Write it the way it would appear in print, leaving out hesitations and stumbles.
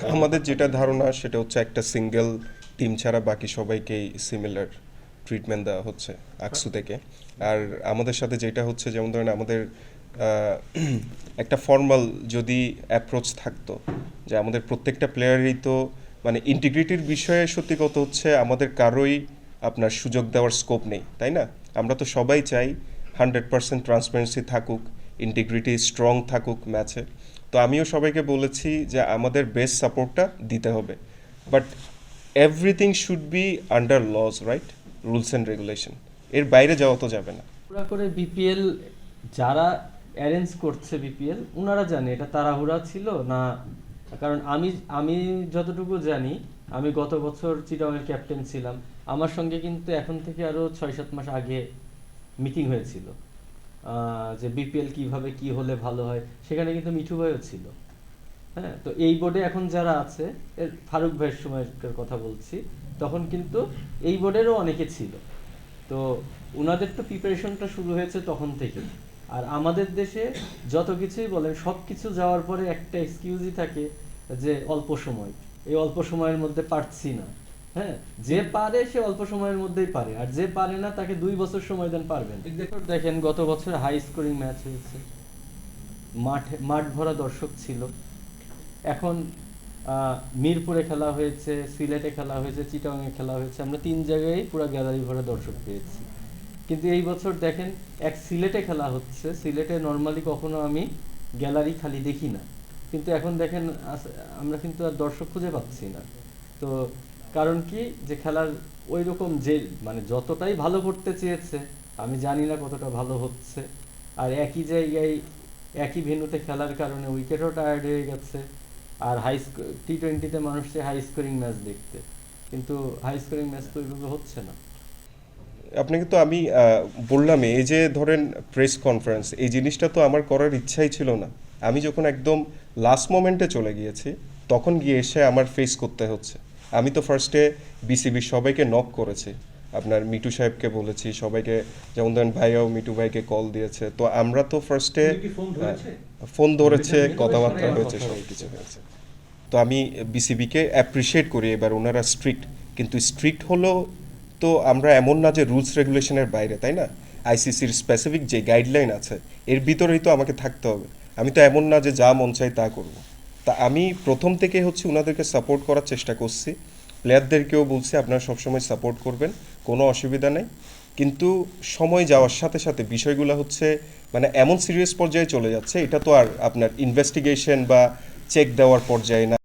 আমাদের যেটা ধারণা সেটা হচ্ছে একটা সিঙ্গেল টিম ছাড়া বাকি সবাইকেই সিমিলার ট্রিটমেন্ট দেওয়া হচ্ছে আকসু থেকে। আর আমাদের সাথে যেটা হচ্ছে, যেমন ধরেন আমাদের আহ, একটা ফর্মাল যদি অ্যাপ্রোচ থাকতো, যে আমাদের প্রত্যেকটা প্লেয়ারই তো মানে ইন্টিগ্রিটির বিষয়ে সত্যি কথা হচ্ছে আমাদের কারোই আপনার সুযোগ দেওয়ার স্কোপ নেই, তাই না? আমরা তো সবাই চাই 100% ট্রান্সপারেন্সি থাকুক, ইন্টিগ্রিটি স্ট্রং থাকুক ম্যাচে। তো আমিও সবাইকে বলেছি যে আমাদের বেস্ট সাপোর্টটা দিতে হবে, but everything should be under laws, right? Rules and regulation, এর বাইরে যাওয়া তো যাবে না। তাড়াহুড়া করে বিপিএল যারা অ্যারেঞ্জ করছে বিপিএল ওনারা জানে এটা তাড়াহুড়া ছিল না। কারণ আমি আমি যতটুকু জানি, আমি গত বছর চিটাগংয়ের ক্যাপ্টেন ছিলাম। আমার সঙ্গে কিন্তু এখন থেকে আরো 6-7 মাস আগে মিটিং হয়েছিল, যে বিপিএল কিভাবে কি হলে ভালো হয়। সেখানে কিন্তু মিঠু ভাইও ছিল। হ্যাঁ, তো এই বোর্ডে এখন যারা আছে, ফারুক ভাইয়ের সময়কার কথা বলছি, তখন কিন্তু এই বোর্ডেরও অনেকে ছিল। তো ওনাদের তো প্রিপারেশনটা শুরু হয়েছে তখন থেকে। আর আমাদের দেশে যত কিছুই বলেন, সব কিছু যাওয়ার পরে একটা এক্সকিউজই থাকে, যে অল্প সময়, এই অল্প সময়ের মধ্যে পারছি না। হ্যাঁ, যে পারে সে অল্প সময়ের মধ্যেই পারে, আর যে পারে না তাকে 2 বছর সময় দেন, পারবেন। দেখেন গত বছর হাই স্কোরিং ম্যাচ হয়েছে, মাঠ ভরা দর্শক ছিল। এখন মিরপুরে খেলা হয়েছে, সিলেটে খেলা হয়েছে, চিটাগাংয়ে খেলা হয়েছে, আমরা 3 জায়গায় পুরো গ্যালারি ভরা দর্শক পেয়েছি। কিন্তু এই বছর দেখেন, সিলেটে খেলা হচ্ছে, সিলেটে নর্মালি কখনো আমি গ্যালারি খালি দেখি না, কিন্তু এখন দেখেন আমরা কিন্তু আর দর্শক খুঁজে পাচ্ছি না। তো কারণ কি, যে খেলার ওই রকম যে মানে যতটাই ভালো করতে চেয়েছে, আমি জানি না কতটা ভালো হচ্ছে। আর একই জায়গায় একই ভেন্যুতে খেলার কারণে উইকেটও টায়ার্ড হয়ে গেছে। আর টি-20-তে মানুষ চায় হাই স্কোরিং ম্যাচ দেখতে, কিন্তু হাই স্কোরিং ম্যাচ তো ওইভাবে হচ্ছে না। আপনাকে তো আমি বললাম, এই যে ধরেন প্রেস কনফারেন্স, এই জিনিসটা তো আমার করার ইচ্ছাই ছিল না। আমি যখন একদম লাস্ট মোমেন্টে চলে গিয়েছি, তখন গিয়ে এসে আমার ফেস করতে হচ্ছে। আমি তো ফার্স্টে বিসিবির সবাইকে নক করেছি, আপনার মিটু সাহেবকে বলেছি, সবাইকে, যেমন ধরেন ভাইয়াও মিটু ভাইকে কল দিয়েছে। তো আমরা তো ফার্স্টে ফোন ধরেছে, কথাবার্তা হয়েছে, সব কিছু হয়েছে। তো আমি বিসিবিকে অ্যাপ্রিসিয়েট করি, এবার ওনারা স্ট্রিক্ট, কিন্তু স্ট্রিক্ট হলো তো আমরা এমন না যে রুলস রেগুলেশনের বাইরে, তাই না? আইসিসির স্পেসিফিক যে গাইডলাইন আছে এর ভিতরেই তো আমাকে থাকতে হবে। আমি তো এমন না যে যা মন চাই তা করব। তা আমি প্রথম থেকে হচ্ছে ওনাদেরকে সাপোর্ট করার চেষ্টা করছি, প্লেয়ারদেরকেও বলছি আপনারা সবসময় সাপোর্ট করবেন, কোনো অসুবিধা নেই। কিন্তু সময় যাওয়ার সাথে সাথে বিষয়গুলো হচ্ছে মানে এমন সিরিয়াস পর্যায়ে চলে যাচ্ছে, এটা তো আর আপনার ইনভেস্টিগেশন বা চেক দেওয়ার পর্যায়ে না।